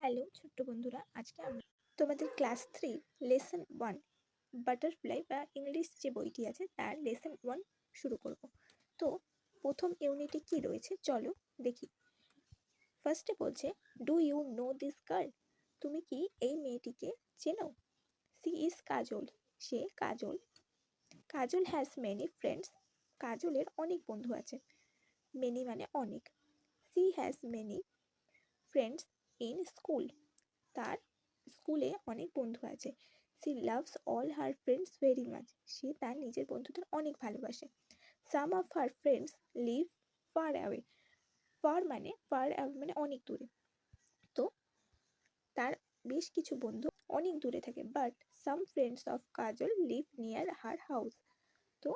Hello ছোট্ট বন্ধুরা, আজকে আমরা তোমাদের ক্লাস 3 লেসন 1 বাটারফ্লাই বা ইংলিশ যে বইটি আছে তার লেসন 1 শুরু করব। তো প্রথম ইউনিটে কি রয়েছে চলো দেখি। ফার্স্টে বলছে, do you know this girl? তুমি কি এই মেয়েটিকে চেনো? সি ইজ কাজল, সে Kajal. Kajal has many friends, কাজলের অনেক বন্ধু আছে। মেনি মানে অনেক। She has many friends in school, তার স্কুলে অনেক বন্ধু আছে। She loves all her friends very much, সে তার নিজের বন্ধুদের অনেক ভালোবাসে। Some of her friends live far away, far মানে অনেক দূরে। তো তার বেশ কিছু বন্ধু অনেক দূরে থাকে। But some friends of Kajal leave near her house. তো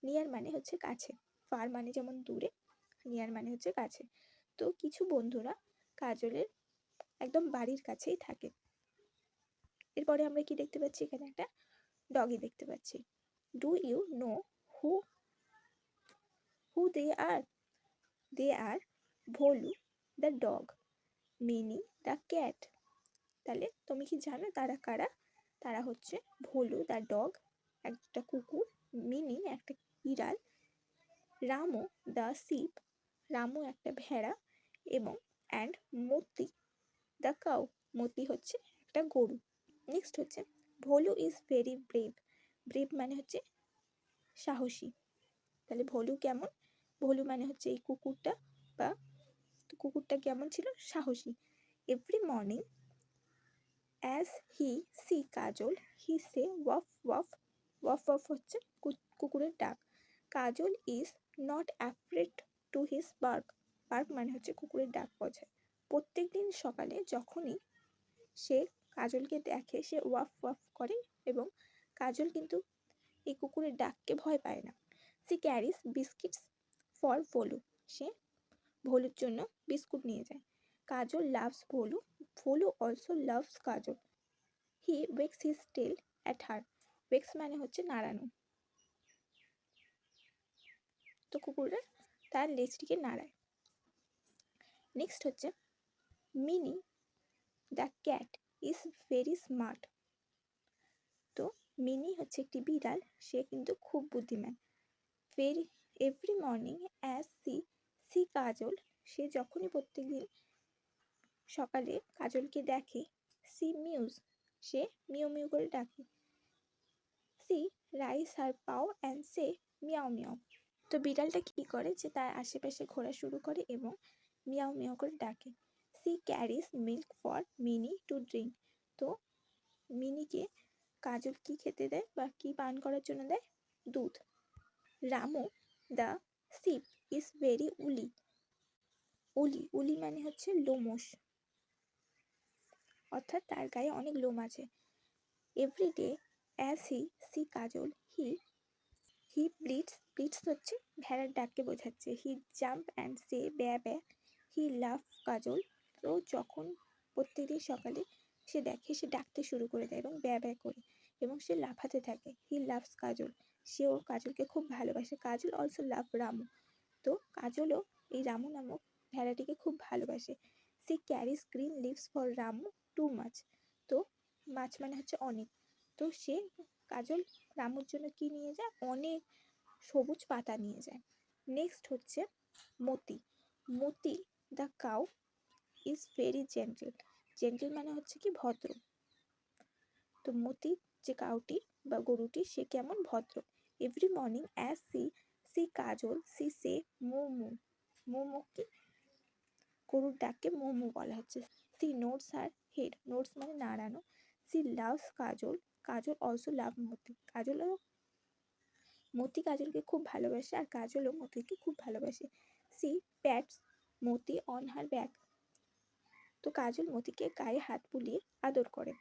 নিয়ার মানে হচ্ছে কাছে, ফার মানে যেমন দূরে, নিয়ার মানে হচ্ছে কাছে। তো কিছু বন্ধুরা কাজলের একদম বাড়ির কাছেই থাকে। এরপরে আমরা কি দেখতে পাচ্ছি, এখানে একটা ডগি দেখতে পাচ্ছি। Do you know who who they are? They are Bholu the dog, Mini the cat. তাহলে তুমি কি জানো তারা কারা? তারা হচ্ছে ভোলু দ্য ডগ, একটা কুকুর, মিনি একটা বিড়াল, রামু দ্য শিপ, রামু একটা ভেড়া, এবং অ্যান্ড মতি দ্য কাউ, মতি হচ্ছে একটা গরু। নেক্সট হচ্ছে Bholu is very brave, brave মানে হচ্ছে সাহসী। তাহলে ভোলু কেমন? ভোলু মানে হচ্ছে এই কুকুরটা, বা কুকুরটা কেমন ছিল? সাহসী। Every morning as he see Kajal he say woof woof, woof woof হচ্ছে কুকুরের ডাক। Kajal is not afraid to his bark, bark মানে হচ্ছে কুকুরের ডাক বোঝায়। প্রত্যেক দিন সকালে যখনই সে কাজলকে দেখে সে ওয়াফ ওয়াফ করে, এবং কাজল কিন্তু এই কুকুরের ডাককে ভয় পায় না। She carries biscuits for Bholu, সে ভোলুর জন্য বিস্কুট নিয়ে যায়। Kajal loves Bholu, Bholu also loves Kajal. He wags his tail at her, wags মানে হচ্ছে নাড়ানো। তো কুকুরটা তার লেজটিকে নাড়ায়। নেক্সট হচ্ছে Mini the cat is very smart. তো মিনি হচ্ছে একটি বিড়াল, সে কিন্তু খুব বুদ্ধিমান। Very every morning as she Kajal, সে যখনই প্রত্যেকদিন সকালে কাজলকে দেখে, সি মিউজ, সে মিউ মিউ করে ডাকে। সি রাইস হার পাও অ্যান্ড সে মিয়াও মিয়াও। তো বিড়ালটা কি করে, যে তার আশেপাশে ঘোরা শুরু করে এবং মিয়াও মিয়াও করে ডাকে। She carries milk for Mini to drink, তো মিনিকে কাজল কি খেতে দেয় বা কি পান করার জন্য দেয়? দুধ। Ramu the ship is very উলি, উলি উলি মানে হচ্ছে লোমশ, অর্থাৎ তার গায়ে অনেক লোম আছে। Every day as he see Kajal he blitz, blitz হচ্ছে ভেড়ার ডাককে বোঝাচ্ছে। হি জাম্প অ্যান্ড সে ব্যা ব্যা, হি লাভ কাজল, তো যখন প্রত্যেকদিন সকালে সে দেখে সে ডাকতে শুরু করে দেয় এবং ব্যা ব্যা করে, এবং সে লাফাতে থাকে। হি লাভস কাজল, সেও কাজলকে খুব ভালোবাসে। কাজল অলসো লাভ রামু, তো কাজলও এই রামু নামক ভেড়াটিকে খুব ভালোবাসে। She carries green leaves for Ramu too much, তো মাছ মানে হচ্ছে অনেক। তো সে কাজল রামুর জন্য কি নিয়ে যায়? অনেক সবুজ পাতা নিয়ে যায়। নেক্সট হচ্ছে Moti, Moti the cow is very gentle, gentle মানে হচ্ছে কি ভদ্র। তো মতি যে কাউটি বা গরুটি সে কেমন? ভদ্র। Every morning as she Kajal she say moo moo, moo moo কি? গরুর ডাককে মো মো বলা হচ্ছে। She nods her head, nods মানে নাড়ানো। She loves Kajal, Kajal also love Moti, কাজলও মতি কাজলকে খুব ভালোবাসে, আর কাজলও মতিকে খুব ভালোবাসে। She pats Moti on her back, তো কাজল মতিকে গায়ে হাত বুলিয়ে আদর করে।